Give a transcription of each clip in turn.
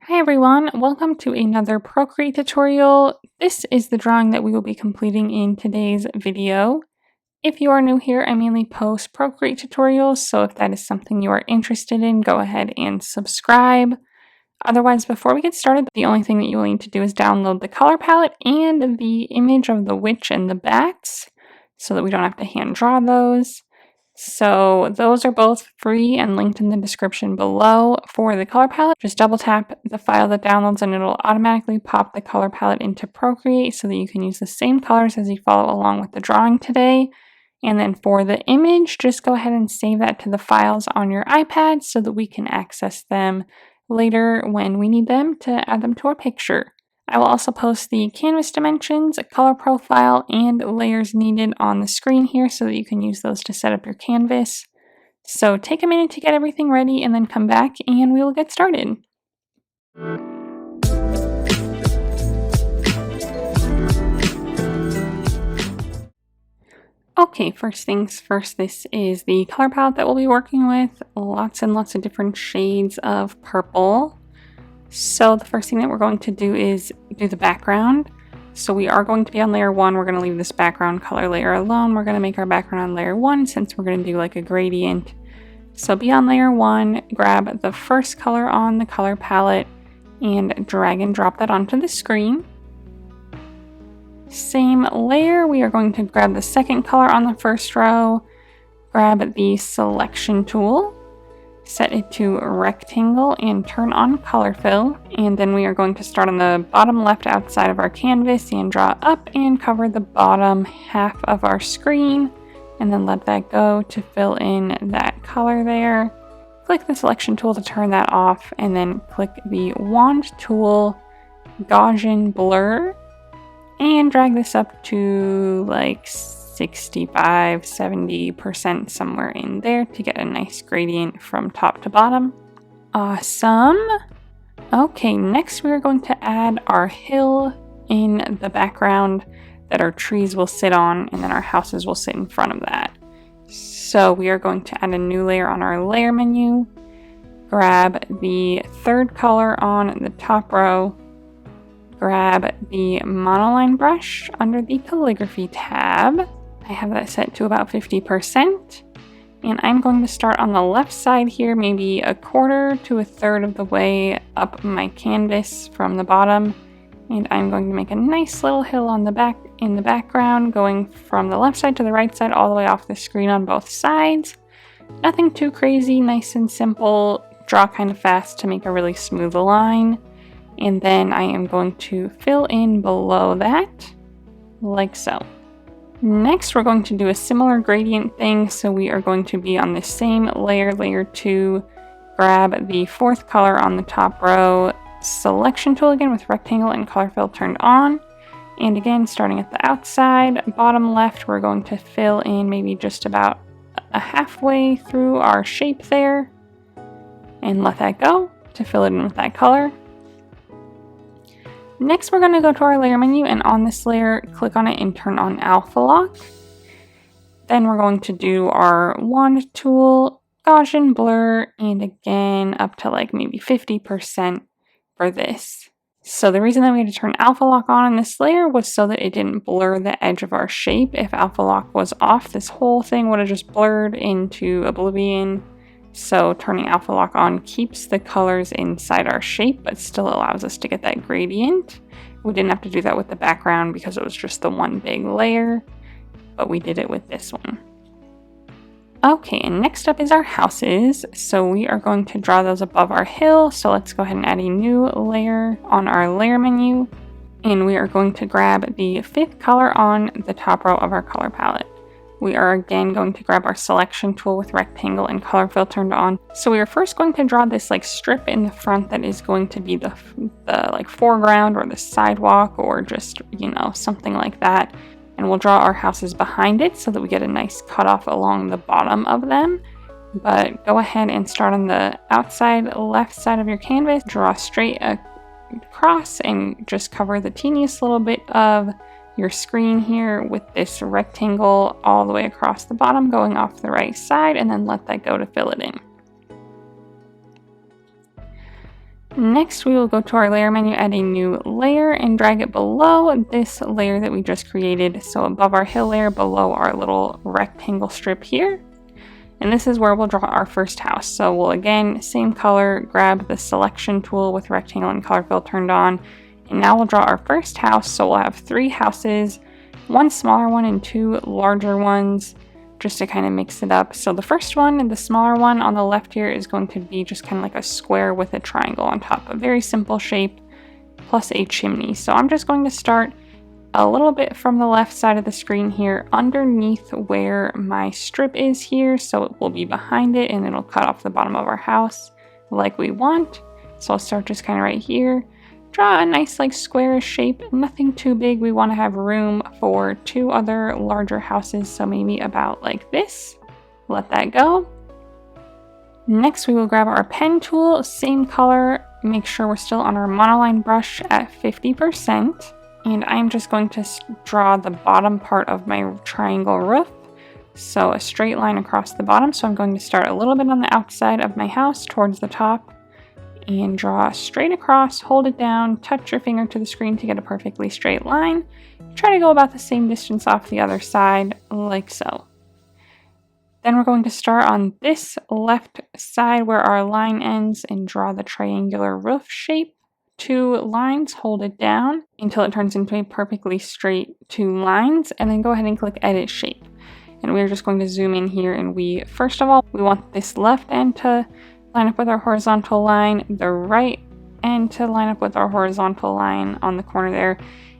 Hi everyone, welcome to another Procreate tutorial. This is the drawing that we will be completing in today's video. If you are new here, I mainly post Procreate tutorials, so if that is something you are interested in, go ahead and subscribe. Otherwise, before we get started, the only thing that you will need to do is download the color palette and the image of the witch and the bats, so that we don't have to hand draw those. So those are both free and linked in the description below. For the color palette, just double tap the file that downloads and it'll automatically pop the color palette into Procreate so that you can use the same colors as you follow along with the drawing today. And then for the image, just go ahead and save that to the files on your iPad so that we can access them later when we need them to add them to our picture. I will also post the canvas dimensions, color profile, and layers needed on the screen here so that you can use those to set up your canvas. So take a minute to get everything ready and then come back and we will get started. Okay, first things first, this is the color palette that we'll be working with. Lots and lots of different shades of purple. So the first thing that we're going to do is do the background. So we are going to be on layer 1. We're going to leave this background color layer alone. We're going to make our background on layer 1 since we're going to do like a gradient. So be on layer 1, grab the first color on the color palette and drag and drop that onto the screen. Same layer, we are going to grab the second color on the first row, grab the selection tool, set it to rectangle and turn on color fill, and then we are going to start on the bottom left outside of our canvas and draw up and cover the bottom half of our screen, and then let that go to fill in that color there. Click the selection tool to turn that off, and then click the wand tool, Gaussian blur, and drag this up to like 65-70% somewhere in there to get a nice gradient from top to bottom. Awesome. Okay, next we are going to add our hill in the background that our trees will sit on, and then our houses will sit in front of that. So we are going to add a new layer on our layer menu, grab the third color on the top row, grab the monoline brush under the calligraphy tab. I have that set to about 50%. And I'm going to start on the left side here, maybe a quarter to a third of the way up my canvas from the bottom. And I'm going to make a nice little hill on the back in the background, going from the left side to the right side all the way off the screen on both sides. Nothing too crazy, nice and simple. Draw kind of fast to make a really smooth line. And then I am going to fill in below that, like so. Next, we're going to do a similar gradient thing, so we are going to be on the same layer, layer 2, grab the fourth color on the top row, selection tool again with rectangle and color fill turned on, and again, starting at the outside, bottom left, we're going to fill in maybe just about a halfway through our shape there, and let that go to fill it in with that color. Next, we're going to go to our layer menu, and on this layer, click on it and turn on alpha lock. Then we're going to do our wand tool, Gaussian blur, and again, up to like maybe 50% for this. So the reason that we had to turn alpha lock on in this layer was so that it didn't blur the edge of our shape. If alpha lock was off, this whole thing would have just blurred into oblivion. So turning alpha lock on keeps the colors inside our shape, but still allows us to get that gradient. We didn't have to do that with the background because it was just the one big layer, but we did it with this one. Okay, and next up is our houses. So we are going to draw those above our hill. So let's go ahead and add a new layer on our layer menu. And we are going to grab the fifth color on the top row of our color palette. We are again going to grab our selection tool with rectangle and color fill turned on. So we are first going to draw this like strip in the front that is going to be the like foreground or the sidewalk or just, you know, something like that. And we'll draw our houses behind it so that we get a nice cutoff along the bottom of them. But go ahead and start on the outside left side of your canvas, draw straight across and just cover the teeniest little bit of your screen here with this rectangle all the way across the bottom going off the right side, and then let that go to fill it in. Next, we will go to our layer menu, add a new layer, and drag it below this layer that we just created. So above our hill layer, below our little rectangle strip here. And this is where we'll draw our first house. So we'll, again, same color, grab the selection tool with rectangle and color fill turned on. And now we'll draw our first house. So we'll have 3 houses, 1 smaller one and 2 larger ones, just to kind of mix it up. So the first one, and the smaller one on the left here, is going to be just kind of like a square with a triangle on top. A very simple shape, plus a chimney. So I'm just going to start a little bit from the left side of the screen here, underneath where my strip is here. So it will be behind it, and it'll cut off the bottom of our house like we want. So I'll start just kind of right here. Draw a nice like squarish shape, nothing too big. We want to have room for 2 other larger houses, so maybe about like this. Let that go. Next, we will grab our pen tool, same color, make sure we're still on our monoline brush at 50%. And I'm just going to draw the bottom part of my triangle roof. So a straight line across the bottom. So I'm going to start a little bit on the outside of my house towards the top, and draw straight across, hold it down, touch your finger to the screen to get a perfectly straight line. Try to go about the same distance off the other side, like so. Then we're going to start on this left side where our line ends and draw the triangular roof shape. 2 lines, hold it down until it turns into a perfectly straight 2 lines, and then go ahead and click Edit Shape. And we're just going to zoom in here, and first of all, we want this left end to line up with our horizontal line, the right end to line up with our horizontal line on the corner there,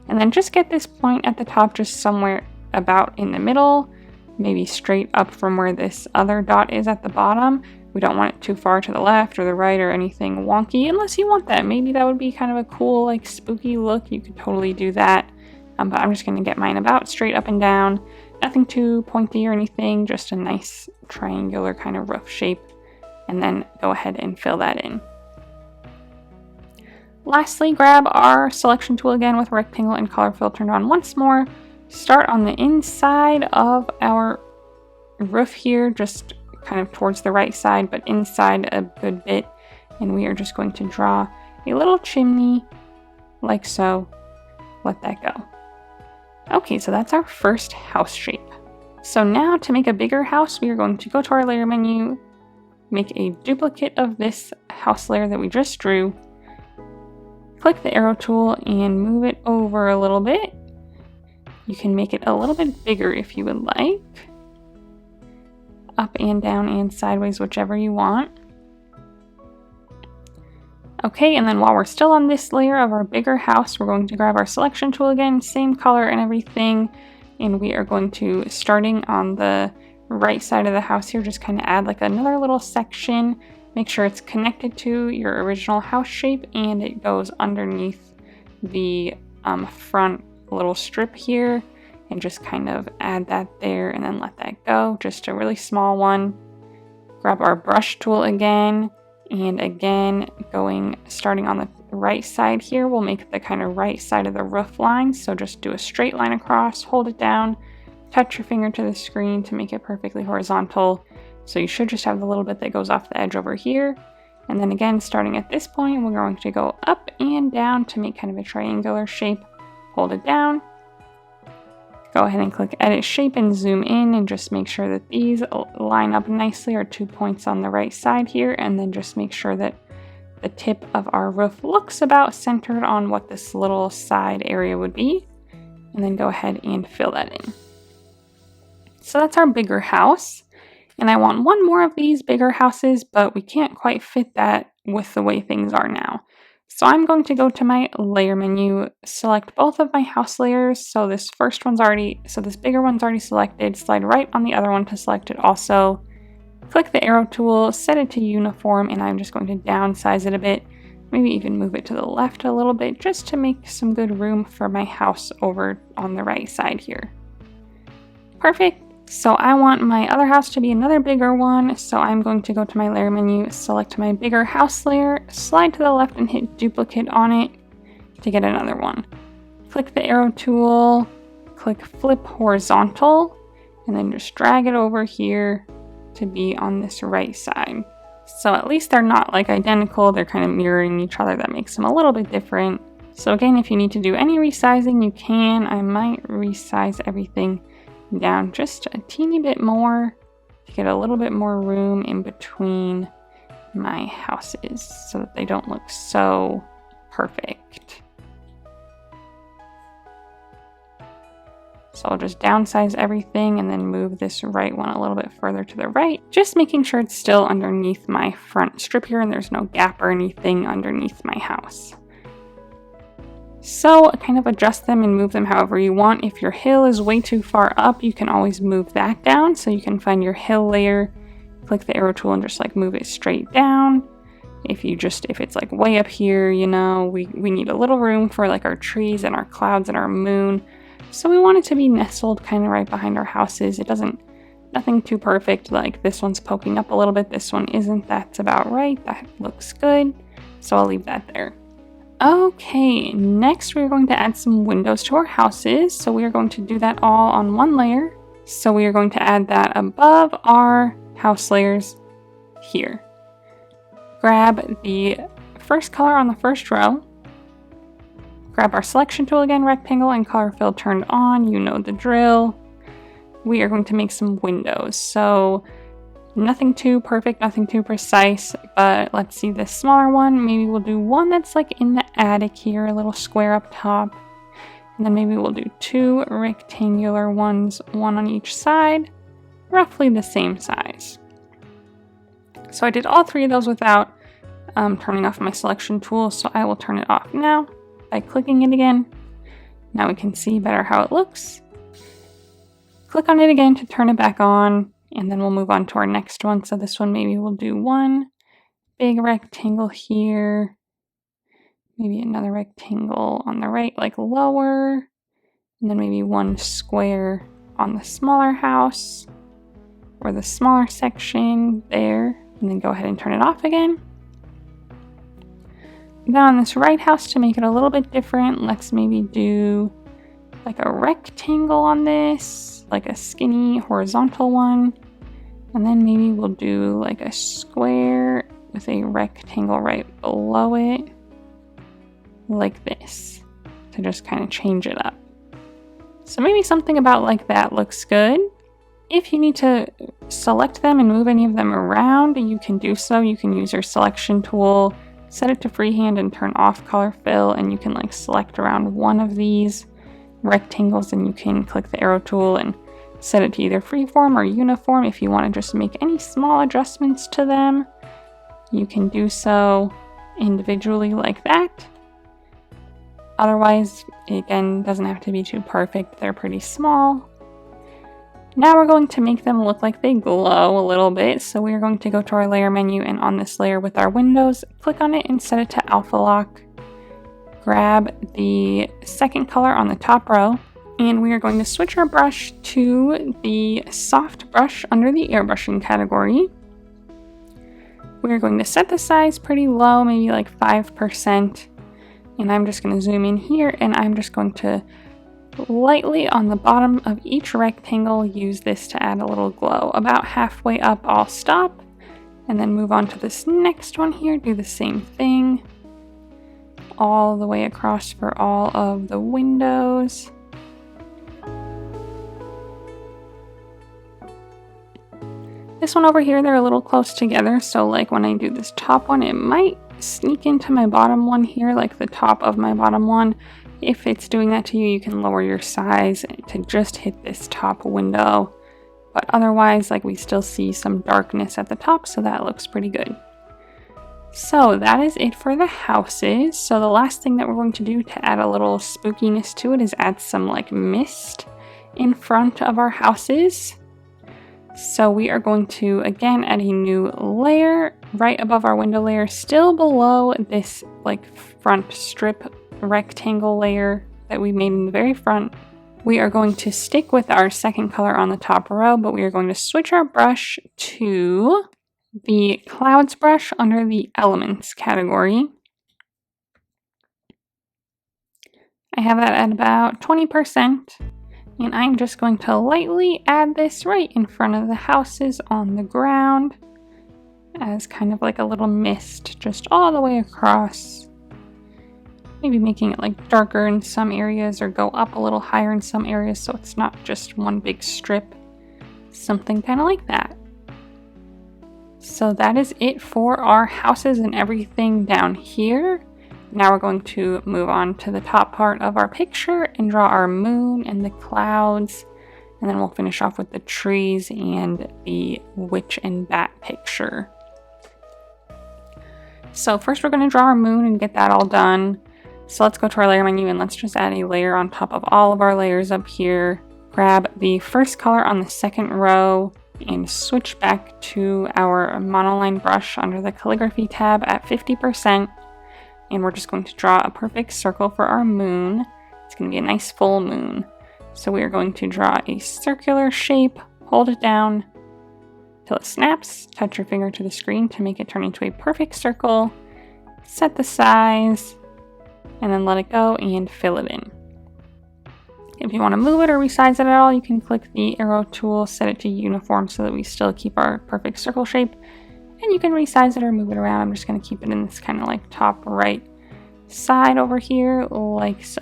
and then just get this point at the top just somewhere about in the middle, maybe straight up from where this other dot is at the bottom. We don't want it too far to the left or the right or anything wonky, unless you want that. Maybe that would be kind of a cool like spooky look. You could totally do that, but I'm just going to get mine about straight up and down, nothing too pointy or anything, just a nice triangular kind of roof shape. And then go ahead and fill that in. Lastly, grab our selection tool again with rectangle and color fill turned on once more. Start on the inside of our roof here, just kind of towards the right side, but inside a good bit. And we are just going to draw a little chimney like so. Let that go. Okay, so that's our first house shape. So now to make a bigger house, we are going to go to our layer menu, make a duplicate of this house layer that we just drew, click the arrow tool and move it over a little bit. You can make it a little bit bigger if you would like, up and down and sideways, whichever you want. Okay, and then while we're still on this layer of our bigger house, we're going to grab our selection tool again, same color and everything, and we are going to, starting on the right side of the house here, just kind of add like another little section. Make sure it's connected to your original house shape and it goes underneath the front little strip here, and just kind of add that there and then let that go. Just a really small one. Grab our brush tool again, and again starting on the right side here, we'll make the kind of right side of the roof line. So just do a straight line across, hold it down, touch your finger to the screen to make it perfectly horizontal. So you should just have the little bit that goes off the edge over here. And then again, starting at this point, we're going to go up and down to make kind of a triangular shape. Hold it down. Go ahead and click Edit Shape and zoom in and just make sure that these line up nicely, our 2 points on the right side here, and then just make sure that the tip of our roof looks about centered on what this little side area would be. And then go ahead and fill that in. So that's our bigger house. And I want one more of these bigger houses, but we can't quite fit that with the way things are now. So I'm going to go to my layer menu, select both of my house layers. So this bigger one's already selected, slide right on the other one to select it also. Click the arrow tool, set it to uniform, and I'm just going to downsize it a bit. Maybe even move it to the left a little bit just to make some good room for my house over on the right side here. Perfect. So I want my other house to be another bigger one, so I'm going to go to my layer menu, select my bigger house layer, slide to the left and hit duplicate on it to get another one. Click the arrow tool, click flip horizontal, and then just drag it over here to be on this right side. So at least they're not like identical, they're kind of mirroring each other. That makes them a little bit different. So again, if you need to do any resizing, you can. I might resize everything down just a teeny bit more to get a little bit more room in between my houses so that they don't look so perfect. So I'll just downsize everything and then move this right one a little bit further to the right, just making sure it's still underneath my front strip here and there's no gap or anything underneath my house. So kind of adjust them and move them however you want. If your hill is way too far up, you can always move that down. So you can find your hill layer, click the arrow tool and just like move it straight down. If it's like way up here, you know, we need a little room for like our trees and our clouds and our moon. So we want it to be nestled kind of right behind our houses. Nothing too perfect, like this one's poking up a little bit, this one isn't. That's about right, that looks good. So I'll leave that there. Okay, next we're going to add some windows to our houses. So we are going to do that all on one layer. So we are going to add that above our house layers here. Grab the first color on the first row. Grab our selection tool again, rectangle and color fill turned on, you know the drill. We are going to make some windows. So nothing too perfect, nothing too precise, but let's see this smaller one. Maybe we'll do one that's like in the attic here, a little square up top. And then maybe we'll do two rectangular ones, one on each side, roughly the same size. So I did all three of those without turning off my selection tool, so I will turn it off now by clicking it again. Now we can see better how it looks. Click on it again to turn it back on, and then we'll move on to our next one. So this one, maybe we'll do one big rectangle here, maybe another rectangle on the right, like lower, and then maybe one square on the smaller house, or the smaller section there, and then go ahead and turn it off again. Then on this right house, to make it a little bit different, let's maybe do like a rectangle on this, like a skinny horizontal one. And then maybe we'll do like a square with a rectangle right below it, like this, to just kind of change it up. So maybe something about like that looks good. If you need to select them and move any of them around, you can do so. You can use your selection tool, set it to freehand and turn off color fill, and you can like select around one of these rectangles and you can click the arrow tool and set it to either freeform or uniform. If you want to just make any small adjustments to them, you can do so individually like that. Otherwise, again, doesn't have to be too perfect. They're pretty small. Now we're going to make them look like they glow a little bit. So we are going to go to our layer menu, and on this layer with our windows, click on it and set it to alpha lock. Grab the second color on the top row, and we are going to switch our brush to the soft brush under the airbrushing category. We're going to set the size pretty low, maybe like 5%. And I'm just going to zoom in here, and I'm just going to lightly on the bottom of each rectangle use this to add a little glow. About halfway up, I'll stop and then move on to this next one here. Do the same thing all the way across for all of the windows. This one over here, they're a little close together, so like when I do this top one, it might sneak into my bottom one here, like the top of my bottom one. If it's doing that to you, you can lower your size to just hit this top window. But otherwise, like we still see some darkness at the top, so that looks pretty good. So that is it for the houses. So the last thing that we're going to do to add a little spookiness to it is add some like mist in front of our houses. So we are going to, again, add a new layer right above our window layer, still below this like front strip rectangle layer that we made in the very front. We are going to stick with our second color on the top row, but we are going to switch our brush to the clouds brush under the elements category. I have that at about 20%. And I'm just going to lightly add this right in front of the houses on the ground. as kind of like a little mist just all the way across. Maybe making it like darker in some areas or go up a little higher in some areas so it's not just one big strip. Something kind of like that. So that is it for our houses and everything down here. Now we're going to move on to the top part of our picture and draw our moon and the clouds. And then we'll finish off with the trees and the witch and bat picture. So first we're going to draw our moon and get that all done. So let's go to our layer menu and let's just add a layer on top of all of our layers up here. Grab the first color on the second row and switch back to our monoline brush under the calligraphy tab at 50%. And we're just going to draw a perfect circle for our moon. It's going to be a nice full moon. So we are going to draw a circular shape, hold it down till it snaps, touch your finger to the screen to make it turn into a perfect circle, set the size, and then let it go and fill it in. If you want to move it or resize it at all, you can click the arrow tool, set it to uniform so that we still keep our perfect circle shape. And you can resize it or move it around. I'm just going to keep it in this kind of like top right side over here, like so.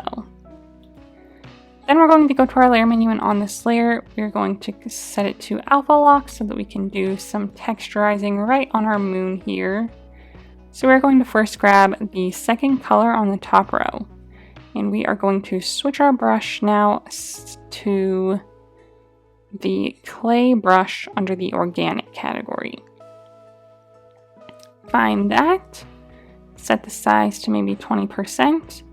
Then we're going to go to our layer menu, and on this layer, we're going to set it to alpha lock so that we can do some texturizing right on our moon here. So we're going to first grab the second color on the top row, and we are going to switch our brush now to the clay brush under the organic category. Find that, set the size to maybe 20%,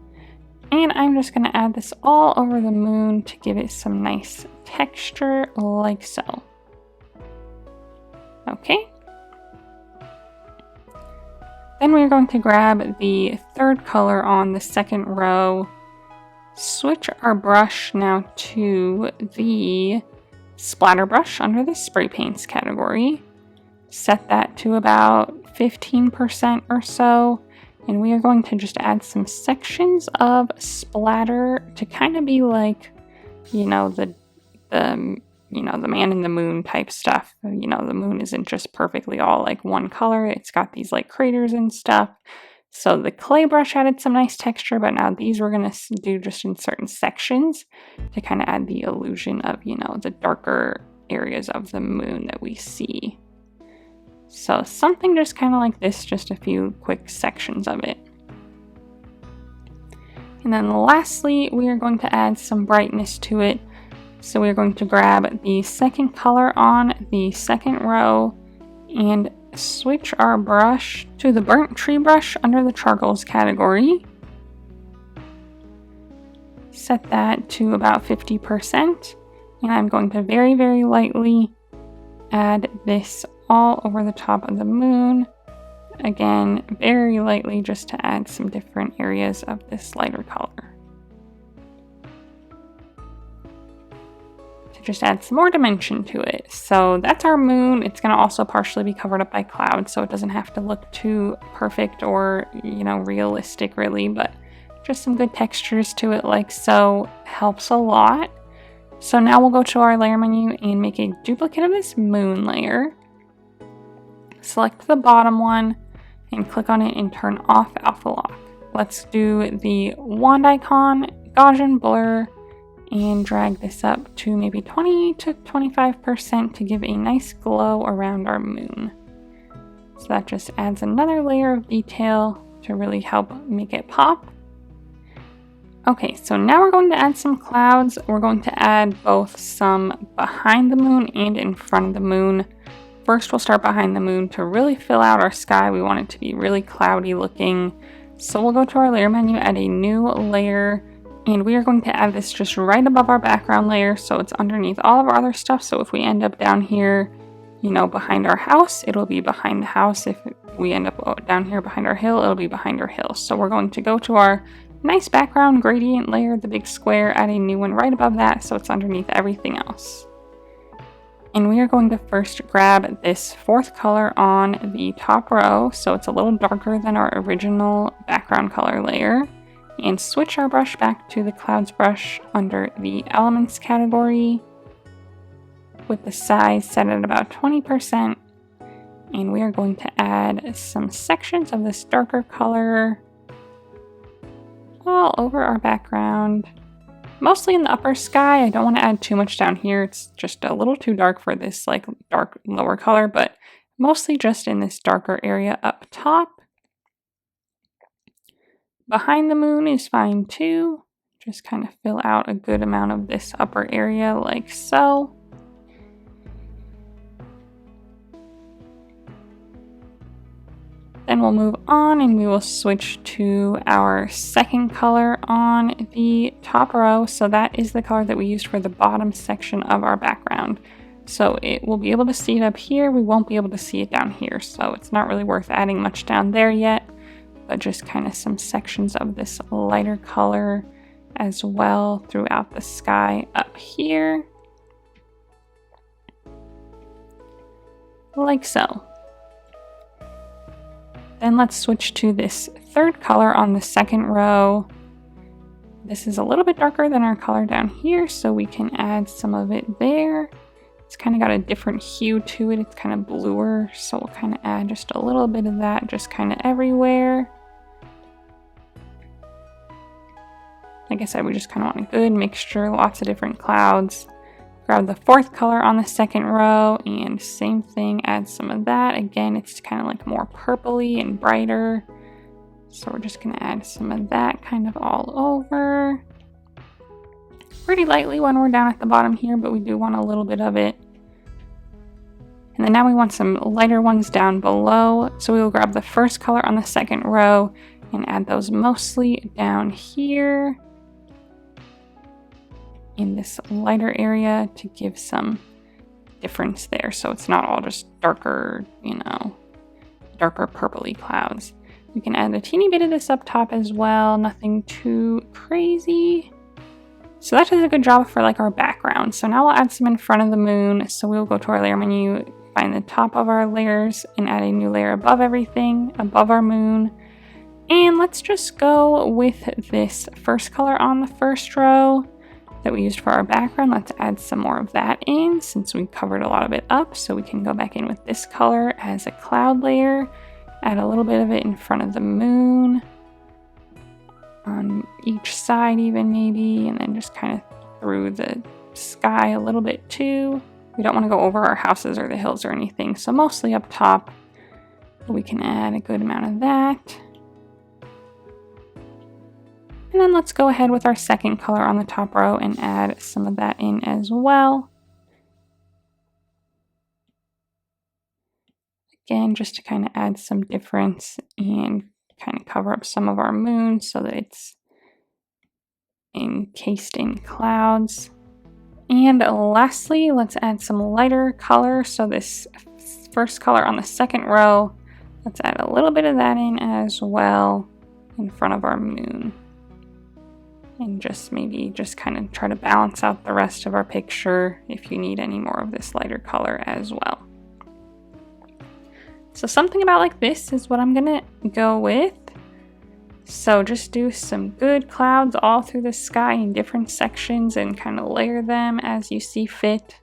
and I'm just going to add this all over the moon to give it some nice texture like so. Okay. Then we're going to grab the third color on the second row, switch our brush now to the splatter brush under the spray paints category, set that to about 15% or so, and we are going to just add some sections of splatter to kind of be like, you know, the man in the moon type stuff. You know, the moon isn't just perfectly all like one color. It's got these like craters and stuff. So the clay brush added some nice texture, but now these we're going to do just in certain sections to kind of add the illusion of, you know, the darker areas of the moon that we see. So something just kind of like this, just a few quick sections of it. And then lastly, we are going to add some brightness to it. So we're going to grab the second color on the second row and switch our brush to the burnt tree brush under the charcoals category. Set that to about 50%. And I'm going to very, very lightly add this all over the top of the moon. Again, very lightly just to add some different areas of this lighter color. To just add some more dimension to it. So that's our moon. It's going to also partially be covered up by clouds, so it doesn't have to look too perfect or, you know, realistic really, but just some good textures to it like so helps a lot. So now we'll go to our layer menu and make a duplicate of this moon layer. Select the bottom one and click on it and turn off alpha lock. Let's do the wand icon, Gaussian blur, and drag this up to maybe 20 to 25% to give a nice glow around our moon. So that just adds another layer of detail to really help make it pop. Okay, so now we're going to add some clouds. We're going to add both some behind the moon and in front of the moon. First, we'll start behind the moon to really fill out our sky. We want it to be really cloudy looking. So we'll go to our layer menu, add a new layer, and we are going to add this just right above our background layer so it's underneath all of our other stuff. So if we end up down here, you know, behind our house, it'll be behind the house. If we end up down here behind our hill, it'll be behind our hill. So we're going to go to our nice background gradient layer, the big square, add a new one right above that so it's underneath everything else. And we are going to first grab this fourth color on the top row, so it's a little darker than our original background color layer, and switch our brush back to the clouds brush under the elements category with the size set at about 20%. And we are going to add some sections of this darker color all over our background. Mostly in the upper sky. I don't want to add too much down here. It's just a little too dark for this like dark lower color, but mostly just in this darker area up top. Behind the moon is fine too. Just kind of fill out a good amount of this upper area like so. Then we'll move on and we will switch to our second color on the top row. So that is the color that we used for the bottom section of our background. So it will be able to see it up here. We won't be able to see it down here. So it's not really worth adding much down there yet, but just kind of some sections of this lighter color as well throughout the sky up here. Like so. Then let's switch to this third color on the second row. This is a little bit darker than our color down here, so we can add some of it there. It's kind of got a different hue to it. It's kind of bluer, so we'll kind of add just a little bit of that just kind of everywhere. Like I said, we just kind of want a good mixture, lots of different clouds. Grab the fourth color on the second row and same thing, add some of that. Again, it's kind of like more purpley and brighter. So we're just going to add some of that kind of all over. Pretty lightly when we're down at the bottom here, but we do want a little bit of it. And then now we want some lighter ones down below. So we will grab the first color on the second row and add those mostly down here in this lighter area to give some difference there, so it's not all just darker, you know, darker purpley clouds. We can add a teeny bit of this up top as well, nothing too crazy. So that does a good job for like our background. So now we'll add some in front of the moon. So we'll go to our layer menu, find the top of our layers and add a new layer above everything, above our moon. And let's just go with this first color on the first row that we used for our background. Let's add some more of that in since we covered a lot of it up. So we can go back in with this color as a cloud layer, add a little bit of it in front of the moon, on each side even maybe, and then just kind of through the sky a little bit too. We don't want to go over our houses or the hills or anything, so mostly up top, but we can add a good amount of that. And then let's go ahead with our second color on the top row and add some of that in as well. Again, just to kind of add some difference and kind of cover up some of our moon so that it's encased in clouds. And lastly, let's add some lighter color. So this first color on the second row, let's add a little bit of that in as well in front of our moon. And just maybe just kind of try to balance out the rest of our picture if you need any more of this lighter color as well. So something about like this is what I'm gonna go with. So just do some good clouds all through the sky in different sections and kind of layer them as you see fit.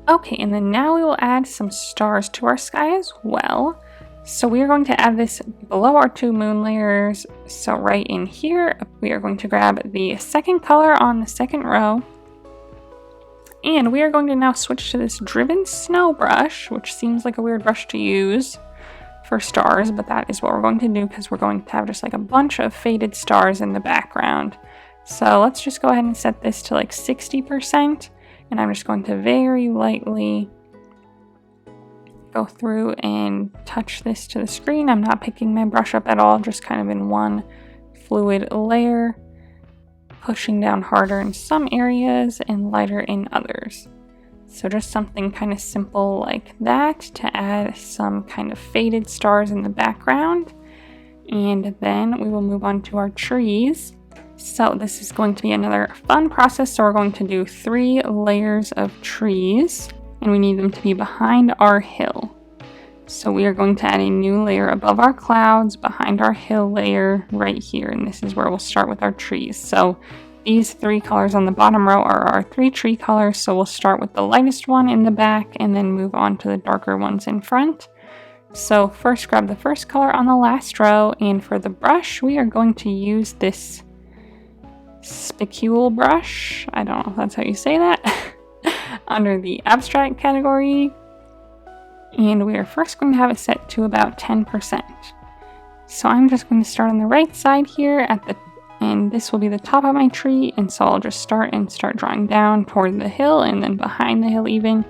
Okay, and then now we will add some stars to our sky as well. So we are going to add this below our two moon layers. So right in here, we are going to grab the second color on the second row. And we are going to now switch to this driven snow brush, which seems like a weird brush to use for stars, but that is what we're going to do because we're going to have just like a bunch of faded stars in the background. So let's just go ahead and set this to like 60%. And I'm just going to very lightly go through and touch this to the screen. I'm not picking my brush up at all, just kind of in one fluid layer, pushing down harder in some areas and lighter in others. So just something kind of simple like that to add some kind of faded stars in the background. And then we will move on to our trees. So this is going to be another fun process. So we're going to do 3 layers of trees, and we need them to be behind our hill. So we are going to add a new layer above our clouds, behind our hill layer right here, and this is where we'll start with our trees. So these 3 colors on the bottom row are our 3 tree colors, so we'll start with the lightest one in the back and then move on to the darker ones in front. So first grab the first color on the last row, and for the brush we are going to use this spicule brush. I don't know if that's how you say that. Under the abstract category. And we are first going to have it set to about 10%. So I'm just going to start on the right side here and this will be the top of my tree, and so I'll just start drawing down toward the hill and then behind the hill even,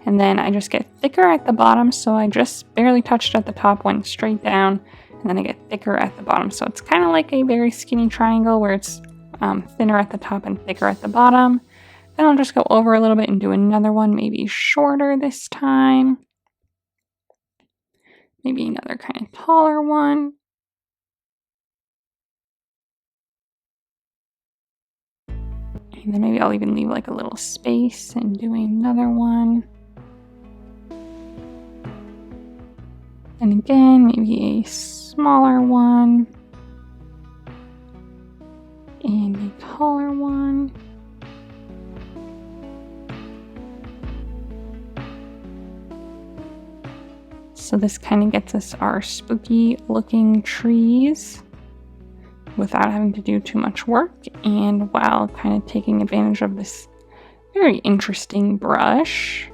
and then I just get thicker at the bottom, so I just barely touched at the top, went straight down, and then I get thicker at the bottom. So it's kind of like a very skinny triangle where it's thinner at the top and thicker at the bottom. Then I'll just go over a little bit and do another one, maybe shorter this time. Maybe another kind of taller one. And then maybe I'll even leave like a little space and do another one. And again, maybe a smaller one. And a taller one. So this kind of gets us our spooky looking trees without having to do too much work, and while kind of taking advantage of this very interesting brush.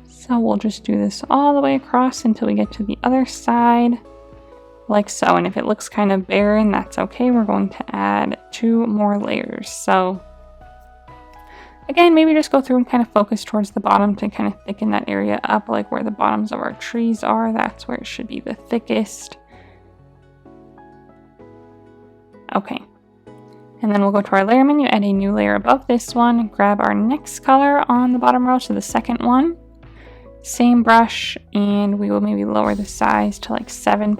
So we'll just do this all the way across until we get to the other side, like so. And if it looks kind of barren, that's okay. We're going to add 2 more layers. So again, maybe just go through and kind of focus towards the bottom to kind of thicken that area up, like where the bottoms of our trees are. That's where it should be the thickest. Okay. And then we'll go to our layer menu, add a new layer above this one, grab our next color on the bottom row, so the second one. Same brush, and we will maybe lower the size to like 7.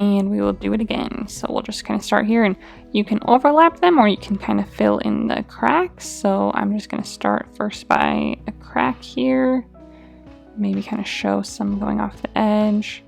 And we will do it again. So we'll just kind of start here, and you can overlap them or you can kind of fill in the cracks. So I'm just going to start first by a crack here, maybe kind of show some going off the edge.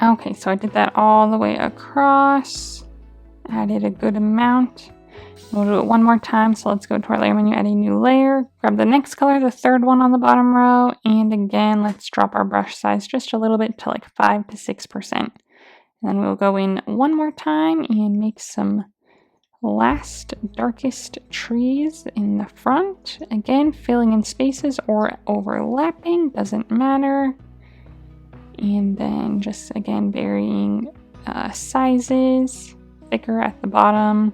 Okay, so I did that all the way across, added a good amount. We'll do it one more time, so let's go to our layer menu, add a new layer, grab the next color, the third one on the bottom row, and again, let's drop our brush size just a little bit to like 5 to 6%. And then we'll go in one more time and make some last darkest trees in the front. Again, filling in spaces or overlapping, doesn't matter. And then just again varying sizes, thicker at the bottom.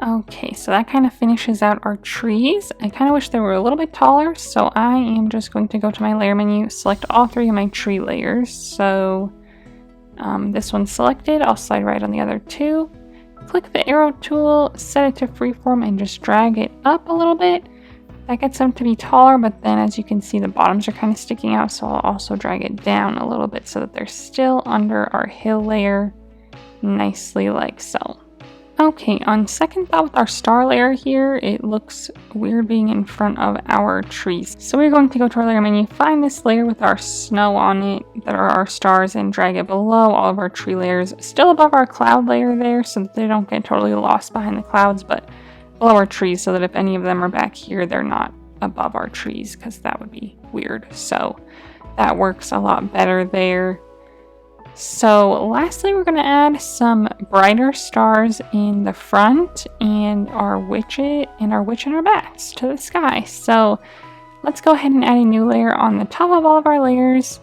Okay, so that kind of finishes out our trees. I kind of wish they were a little bit taller, so I am just going to go to my layer menu, select all 3 of my tree layers. So this one's selected, I'll slide right on the other 2. click the arrow tool, set it to freeform, and just drag it up a little bit. That gets them to be taller, but then as you can see, the bottoms are kind of sticking out, so I'll also drag it down a little bit so that they're still under our hill layer, nicely like so. Okay, on second thought with our star layer here, it looks weird being in front of our trees. So we're going to go to our layer menu, find this layer with our snow on it that are our stars, and drag it below all of our tree layers, still above our cloud layer there so that they don't get totally lost behind the clouds, but below our trees so that if any of them are back here, they're not above our trees because that would be weird. So that works a lot better there. So lastly, we're going to add some brighter stars in the front and our witch and our bats to the sky. So let's go ahead and add a new layer on the top of all of our layers.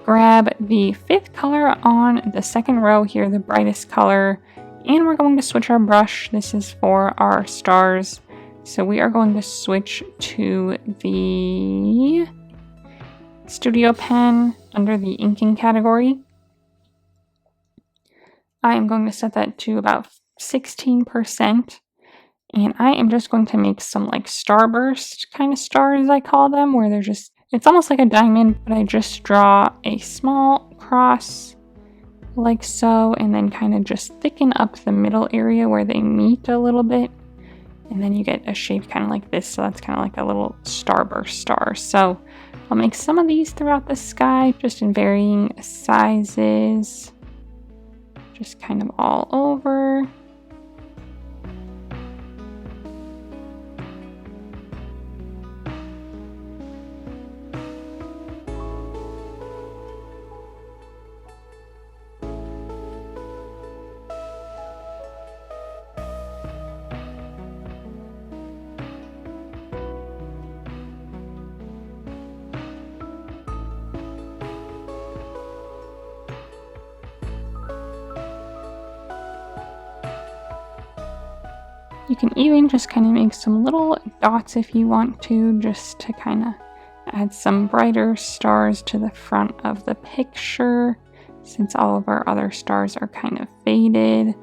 Grab the 5th color on the second row here, the brightest color, and we're going to switch our brush. This is for our stars. So we are going to switch to the Studio Pen under the inking category. I am going to set that to about 16%, and I am just going to make some like starburst kind of stars, I call them, where they're just, it's almost like a diamond, but I just draw a small cross like so, and then kind of just thicken up the middle area where they meet a little bit, and then you get a shape kind of like this, so that's kind of like a little starburst star. So I'll make some of these throughout the sky, just in varying sizes. Just kind of all over. You can even just kind of make some little dots if you want to, just to kind of add some brighter stars to the front of the picture, since all of our other stars are kind of faded.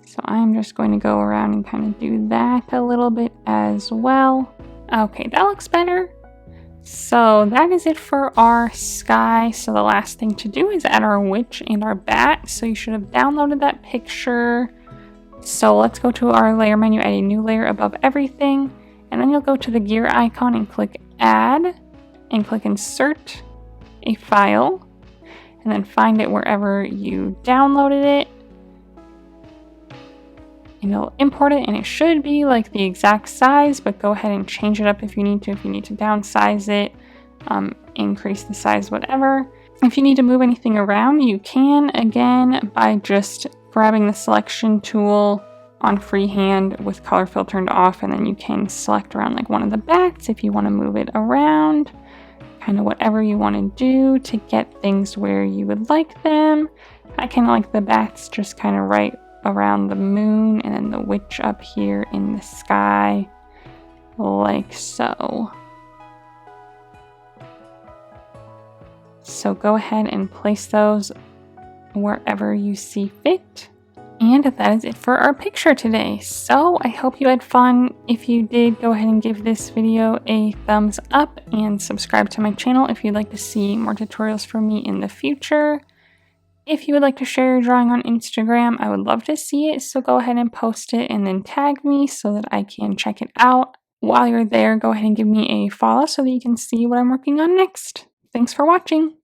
So I'm just going to go around and kind of do that a little bit as well. Okay, that looks better. So that is it for our sky. So the last thing to do is add our witch and our bat. So you should have downloaded that picture. So let's go to our layer menu, add a new layer above everything, and then you'll go to the gear icon and click add, and click insert a file, and then find it wherever you downloaded it, and you'll import it, and it should be like the exact size, but go ahead and change it up if you need to downsize it, increase the size, whatever. If you need to move anything around, you can, again, by just grabbing the selection tool on freehand with color fill turned off, and then you can select around like one of the bats if you want to move it around, kind of whatever you want to do to get things where you would like them. I kind of like the bats just kind of right around the moon, and then the witch up here in the sky like so. So go ahead and place those wherever you see fit. And that is it for our picture today. So I hope you had fun. If you did, go ahead and give this video a thumbs up and subscribe to my channel if you'd like to see more tutorials from me in the future. If you would like to share your drawing on Instagram, I would love to see it. So go ahead and post it and then tag me so that I can check it out. While you're there, go ahead and give me a follow so that you can see what I'm working on next. Thanks for watching.